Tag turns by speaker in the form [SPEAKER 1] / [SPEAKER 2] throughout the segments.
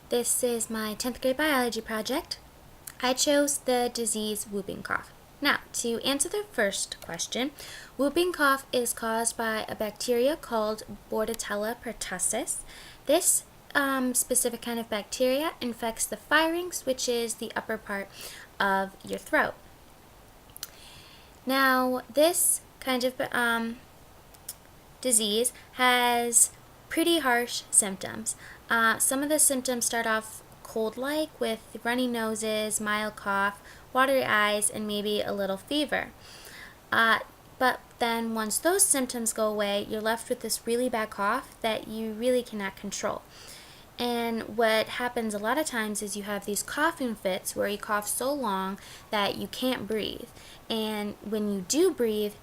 [SPEAKER 1] This is my 10th grade biology project. I chose the disease whooping cough. Now, to answer the first question, whooping cough is caused by a bacteria called Bordetella pertussis. This specific kind of bacteria infects the pharynx, which is the upper part of your throat. Now, this kind of disease has pretty harsh symptoms. Some of the symptoms start off cold-like with runny noses, mild cough, watery eyes, and maybe a little fever. But then once those symptoms go away, you're left with this really bad cough that you really cannot control. And what happens a lot of times is you have these coughing fits where you cough so long that you can't breathe. And when you do breathe,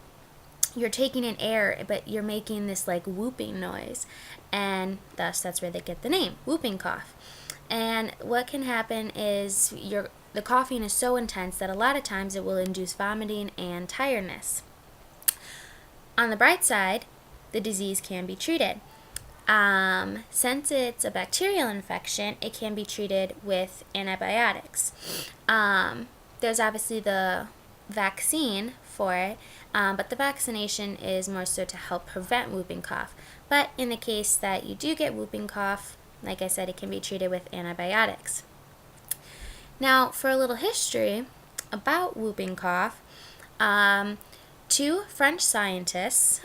[SPEAKER 1] you're taking in air, but you're making this like whooping noise. And thus, that's where they get the name, whooping cough. And what can happen is the coughing is so intense that a lot of times it will induce vomiting and tiredness. On the bright side, the disease can be treated. Since it's a bacterial infection, it can be treated with antibiotics. There's obviously the vaccine for it, but the vaccination is more so to help prevent whooping cough. But in the case that you do get whooping cough, like I said, it can be treated with antibiotics. Now, for a little history about whooping cough, two French scientists,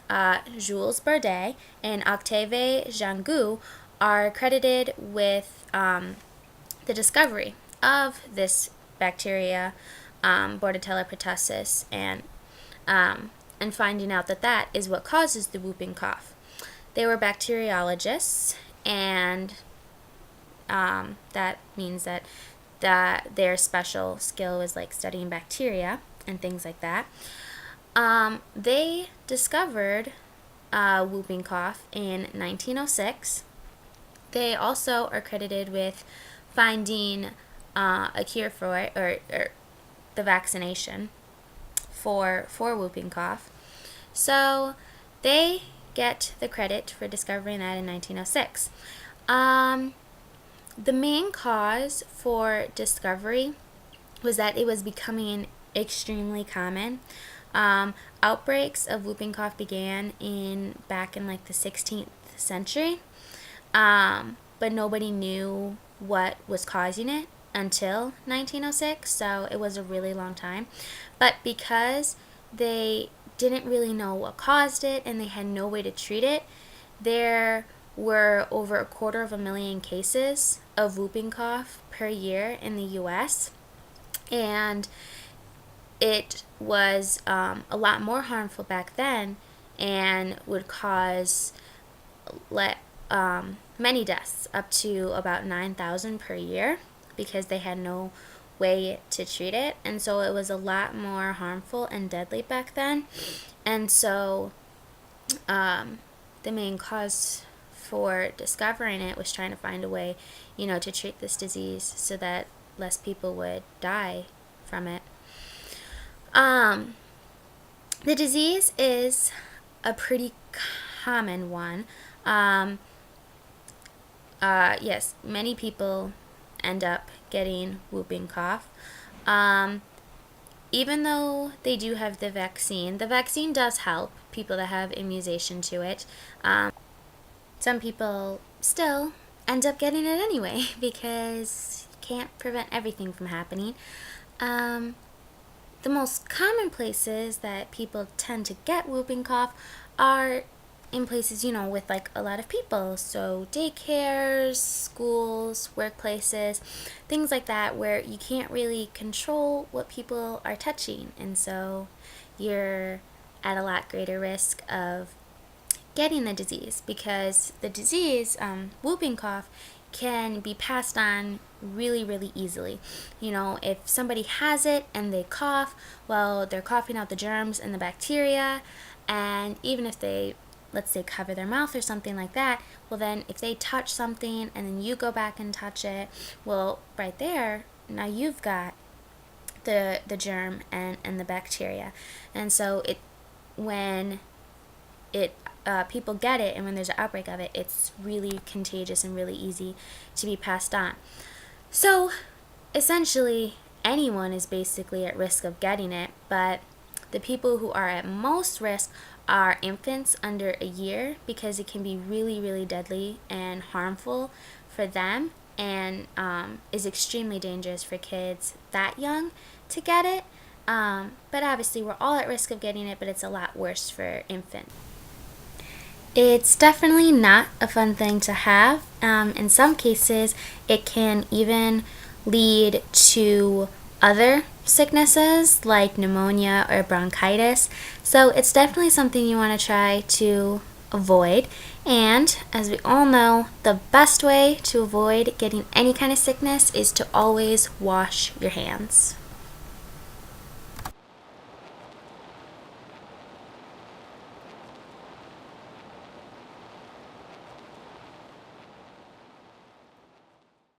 [SPEAKER 1] Jules Bordet and Octave Jangu, are credited with the discovery of this bacteria, Bordetella pertussis, and finding out that that is what causes the whooping cough. They were bacteriologists, and that means that their special skill was like studying bacteria and things like that. They discovered whooping cough in 1906. They also are credited with finding a cure for it, or the vaccination for whooping cough. So they get the credit for discovering that in 1906. The main cause for discovery was that it was becoming extremely common. Outbreaks of whooping cough began back in like the 16th century, but nobody knew what was causing it until 1906, so it was a really long time. But because they didn't really know what caused it and they had no way to treat it, there were over 250,000 cases of whooping cough per year in the U.S., and it was a lot more harmful back then and would cause many deaths, up to about 9,000 per year, because they had no way to treat it. And so it was a lot more harmful and deadly back then. And so the main cause for discovering it was trying to find a way, to treat this disease so that less people would die from it. The disease is a pretty common one. Yes, many people end up getting whooping cough. Even though they do have the vaccine does help people that have immunization to it. Some people still end up getting it anyway because you can't prevent everything from happening. The most common places that people tend to get whooping cough are in places, with like a lot of people. So daycares, schools, workplaces, things like that, where you can't really control what people are touching. And so you're at a lot greater risk of getting the disease, because the disease, whooping cough, can be passed on really, really easily. If somebody has it and they cough, well, they're coughing out the germs and the bacteria, and even if they, let's say, cover their mouth or something like that, well, then if they touch something and then you go back and touch it, well, right there, now you've got the germ and the bacteria. And so when it people get it, and when there's an outbreak of it, it's really contagious and really easy to be passed on. So essentially, anyone is basically at risk of getting it, but the people who are at most risk are infants under a year, because it can be really, really deadly and harmful for them, and is extremely dangerous for kids that young to get it. But obviously we're all at risk of getting it, but it's a lot worse for infants. It's definitely not a fun thing to have. In some cases, it can even lead to other sicknesses like pneumonia or bronchitis. So it's definitely something you want to try to avoid. And as we all know, the best way to avoid getting any kind of sickness is to always wash your hands.